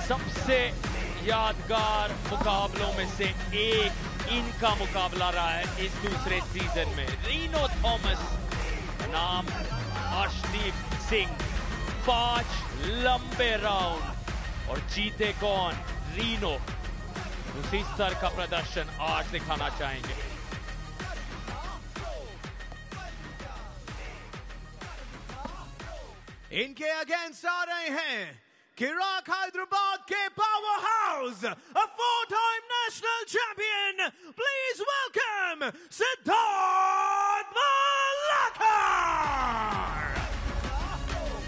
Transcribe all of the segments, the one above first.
सबसे यादगार मुकाबलों में से एक इनका मुकाबला रहा है इस दूसरे सीजन में। रीनो थॉमस नाम अर्शदीप सिंह, 5 लंबे राउंड और जीते कौन? रीनो। उसी स्तर का प्रदर्शन आज दिखाना चाहेंगे। इनके अगेंस्ट आ रहे हैं किराक हैदराबाद के power house, a 4-time national champion. Please welcome Siddharth Malakar.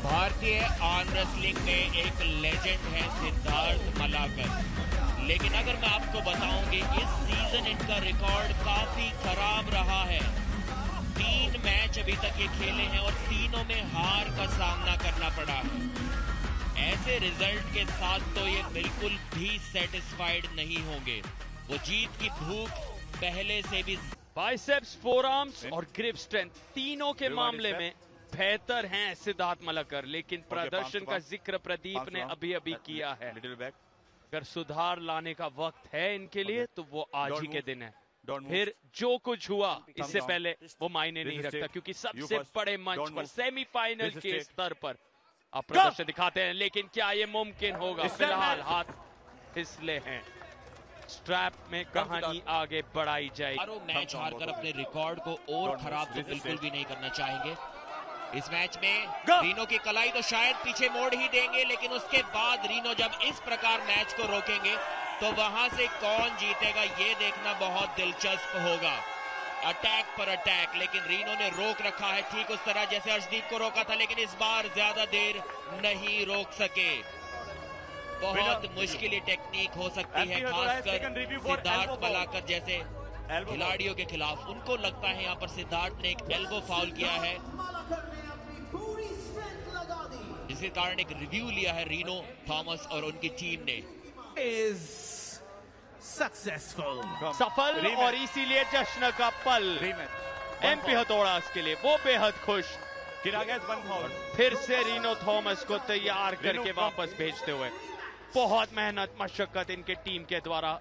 भारतीय आर्म रेसलिंग में एक लेजेंड है सिद्धार्थ मलाकर, लेकिन अगर मैं आपको बताऊं कि इस सीजन इनका रिकॉर्ड काफी खराब रहा है। 3 मैच अभी तक ये खेले हैं और तीनों में हार का सामना करना पड़ा है। ऐसे रिजल्ट के साथ तो ये बिल्कुल भी सेटिस्फाइड नहीं होंगे। वो जीत की भूख पहले से भी। बाइसेप्स, फोरआर्म्स और ग्रिप स्ट्रेंथ तीनों के मामले में बेहतर हैं सिद्धार्थ मलाकर, लेकिन प्रदर्शन का जिक्र प्रदीप ने अभी अभी किया है। अगर सुधार लाने का वक्त है इनके लिए तो वो आज ही के दिन है। फिर जो कुछ हुआ इससे पहले वो मायने नहीं रखता, क्योंकि सबसे बड़े मंच पर सेमीफाइनल के स्तर पर आप प्रदर्शन दिखाते हैं। लेकिन क्या ये मुमकिन होगा? फिलहाल हाथ फिसले हैं। स्ट्रैप में कहानी आगे बढ़ाई जाएगी। मैच हारकर अपने रिकॉर्ड को और खराब तो बिल्कुल भी नहीं करना चाहेंगे। इस मैच में रीनो की कलाई तो शायद पीछे मोड़ ही देंगे, लेकिन उसके बाद रीनो जब इस प्रकार मैच को रोकेंगे तो वहां से कौन जीतेगा ये देखना बहुत दिलचस्प होगा। अटैक पर अटैक, लेकिन रीनो ने रोक रखा है ठीक उस तरह जैसे अर्शदीप को रोका था, लेकिन इस बार ज्यादा देर नहीं रोक सके। बहुत मुश्किल टेक्निक हो सकती है, खासकर सिद्धार्थ मलाकर जैसे खिलाड़ियों के खिलाफ। उनको लगता है यहाँ पर सिद्धार्थ ने एक एल्बो फाउल किया है, जिसके कारण एक रिव्यू लिया है रीनो थॉमस और उनकी टीम ने। सफल और इसीलिए जश्न का पल एमपी हथौड़ा के लिए, वो बेहद खुश। फिर से रीनो थॉमस को तैयार करके वापस भेजते हुए। बहुत मेहनत मशक्कत इनके टीम के द्वारा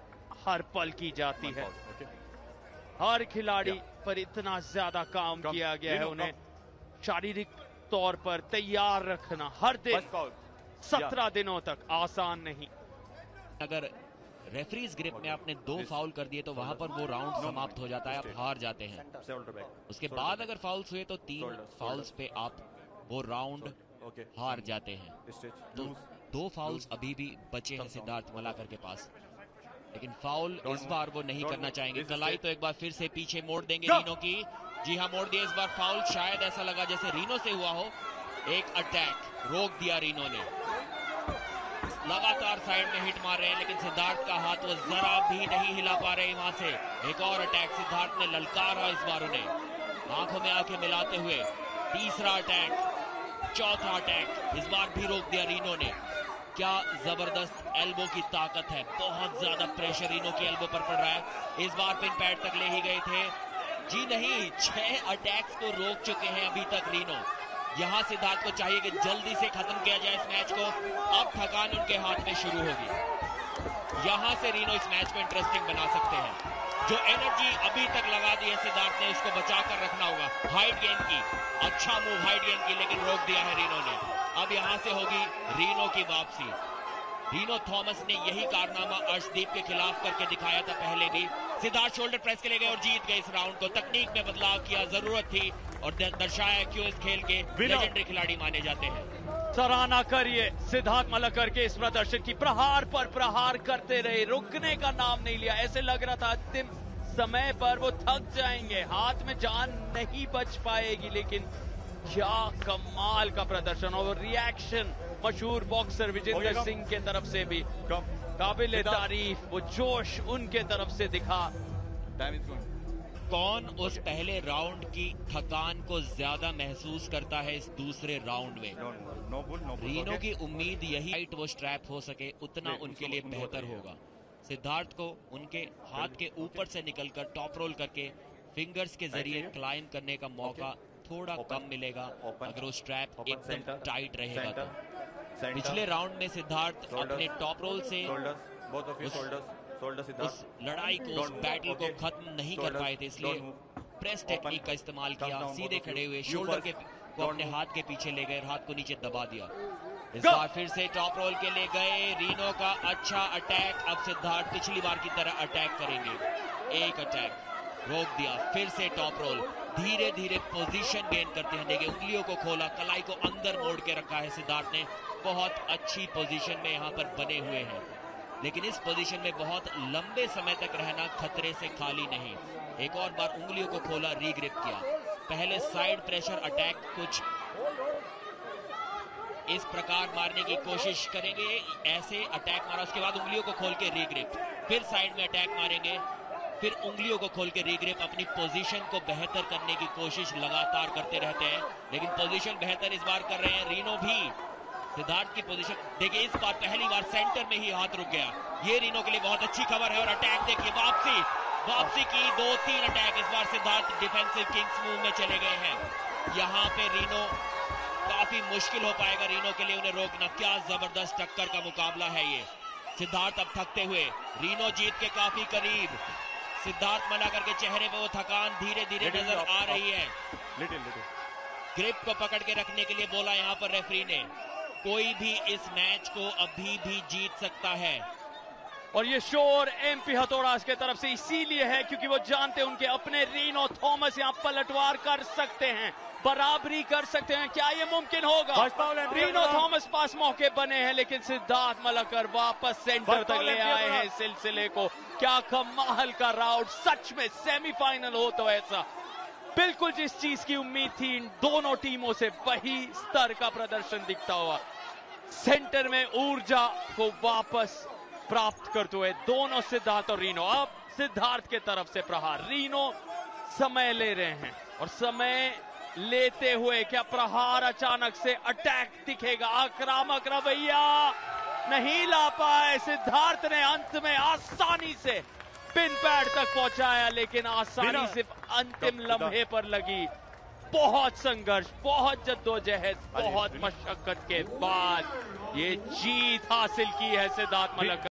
हर पल की जाती है। हर खिलाड़ी पर इतना ज्यादा काम किया गया है, उन्हें शारीरिक तौर पर तैयार रखना हर दिन 17 दिनों तक आसान नहीं। अगर रेफरीज ग्रिप में आपने 2 फाउल कर दिए तो वहां पर वो राउंड समाप्त हो जाता है, आप हार जाते हैं। उसके बाद अगर फाउल्स हुए तो 3 फाउल्स पे आप वो राउंड हार जाते हैं। तो 2 फाउल्स अभी भी बचे हैं सिद्धार्थ मलाकर के पास, लेकिन फाउल इस बार वो नहीं करना चाहेंगे। कलाई तो एक बार फिर से पीछे मोड़ देंगे रीनो की। जी हाँ, मोड़ दिया इस बार फाउल। शायद ऐसा लगा जैसे रीनो से हुआ हो। एक अटैक रोक दिया रीनो ने। लगातार साइड में हिट मार रहे हैं, लेकिन सिद्धार्थ का हाथ वो जरा भी नहीं हिला पा रहे वहां से। एक और अटैक सिद्धार्थ ने ललकारा इस बार उन्हें, आंखों में आंखें मिलाते हुए। तीसरा अटैक, चौथा अटैक, इस बार भी रोक दिया रीनो ने। क्या जबरदस्त एल्बो की ताकत है, बहुत ज्यादा प्रेशर रीनो की एल्बो पर पड़ रहा है। इस बार पिन पैड तक ले ही गए थे। जी नहीं, 6 अटैक्स को रोक चुके हैं अभी तक रीनो। यहां सिद्धार्थ को चाहिए कि जल्दी से खत्म किया जाए इस मैच को। अब थकान उनके हाथ में शुरू होगी। यहां से रीनो इस मैच को इंटरेस्टिंग बना सकते हैं। जो एनर्जी अभी तक लगा दी है सिद्धार्थ ने, उसको बचा कर रखना होगा। हाइट गेन की, अच्छा मूव हाइट गेन की, लेकिन रोक दिया है रीनो ने। अब यहां से होगी रीनो की वापसी। रीनो थॉमस ने यही कारनामा अर्शदीप के खिलाफ करके दिखाया था पहले भी। सिद्धार्थ शोल्डर प्रेस के ले गए और जीत गए इस राउंड को। तकनीक में बदलाव किया, जरूरत थी, और दर्शाया क्यों इस खेल के लेजेंडरी खिलाड़ी माने जाते हैं। सराहना करिए सिद्धार्थ मलाकर के इस प्रदर्शन की। प्रहार पर प्रहार करते रहे, रुकने का नाम नहीं लिया। ऐसे लग रहा था अंतिम समय पर वो थक जाएंगे, हाथ में जान नहीं बच पाएगी, लेकिन क्या कमाल का प्रदर्शन और रिएक्शन मशहूर बॉक्सर विजेंद्र सिंह के तरफ से भी काबिल तारीफ। वो जोश उनके तरफ से दिखा। कौन उस पहले राउंड की थकान को ज्यादा महसूस करता है इस दूसरे राउंड में? रीनो की उम्मीद यही हाइट वो स्ट्रैप हो सके उतना उनके लिए बेहतर होगा। सिद्धार्थ को उनके हाथ के ऊपर से निकलकर टॉप रोल करके फिंगर्स के जरिए क्लाइम करने का मौका थोड़ा कम मिलेगा अगर वो स्ट्रैप एकदम टाइट रहेगा तो। पिछले राउंड में सिद्धार्थ अपने टॉप रोल से उस लड़ाई को, उस बैटल को खत्म नहीं कर पाए थे, इसलिए प्रेस टेक्निक का इस्तेमाल किया। सीधे खड़े हुए शोल्डर को अपने हाथ के पीछे ले गए, हाथ को नीचे दबा दिया। इस बार फिर से टॉप रोल के ले गए। रीनो का अच्छा अटैक। अब सिद्धार्थ पिछली बार की तरह अटैक करेंगे। एक अटैक रोक दिया, फिर से टॉप रोल। धीरे धीरे पोजीशन गेन करते हैं। देखिए उंगलियों को खोला, कलाई को अंदर मोड़ के रखा है सिद्धार्थ ने। बहुत अच्छी पोजीशन में यहाँ पर बने हुए हैं, लेकिन इस पोजीशन में बहुत लंबे समय तक रहना खतरे से खाली नहीं। एक और बार उंगलियों को खोला, रीग्रिप किया। पहले साइड प्रेशर अटैक कुछ इस प्रकार मारने की कोशिश करेंगे, ऐसे अटैक मारा, उसके बाद उंगलियों को खोल के रीग्रिप, फिर साइड में अटैक मारेंगे, फिर उंगलियों को खोल के रीग्रिप। अपनी पोजीशन को बेहतर करने की कोशिश लगातार करते रहते हैं, लेकिन पोजीशन बेहतर इस बार कर रहे हैं रीनो भी। सिद्धार्थ की पोजीशन देखिए, इस बार पहली बार सेंटर में ही हाथ रुक गया। ये रीनो के लिए बहुत अच्छी खबर है। और अटैक देखिए, वापसी की 2-3 अटैक। इस बार सिद्धार्थ डिफेंसिव किंग्स मूव में चले गए हैं। यहाँ पे रीनो काफी मुश्किल हो पाएगा रीनो के लिए उन्हें रोकना। क्या जबरदस्त टक्कर का मुकाबला है ये। सिद्धार्थ अब थकते हुए, रीनो जीत के काफी करीब। सिद्धार्थ मना करके चेहरे पे वो थकान धीरे धीरे नजर आ रही है। ग्रिप को पकड़ के रखने के लिए बोला यहाँ पर रेफरी ने। कोई भी इस मैच को अभी भी जीत सकता है। और ये शोर एमपी हथौड़ास के तरफ से इसीलिए है क्योंकि वो जानते हैं उनके अपने रीनो थॉमस यहाँ पलटवार कर सकते हैं, बराबरी कर सकते हैं। क्या ये मुमकिन होगा? रीनो थॉमस पास मौके बने हैं, लेकिन सिद्धार्थ मलकर वापस सेंटर तक ले आए हैं इस सिलसिले को। क्या कमाल का राउंड, सच में सेमीफाइनल हो तो ऐसा। बिल्कुल जिस चीज की उम्मीद थी इन दोनों टीमों से, वही स्तर का प्रदर्शन दिखता हुआ। सेंटर में ऊर्जा को वापस प्राप्त करते हुए दोनों सिद्धार्थ और रीनो। अब सिद्धार्थ के तरफ से प्रहार, रीनो समय ले रहे हैं और समय लेते हुए क्या प्रहार अचानक से अटैक दिखेगा? आक्रामक रवैया नहीं ला पाए सिद्धार्थ ने, अंत में आसानी से पिन पैड तक पहुंचाया, लेकिन आसानी से अंतिम लम्हे पर लगी। बहुत संघर्ष, बहुत जद्दोजहद, बहुत मशक्कत के बाद ये जीत हासिल की है सिद्धार्थ मलकर।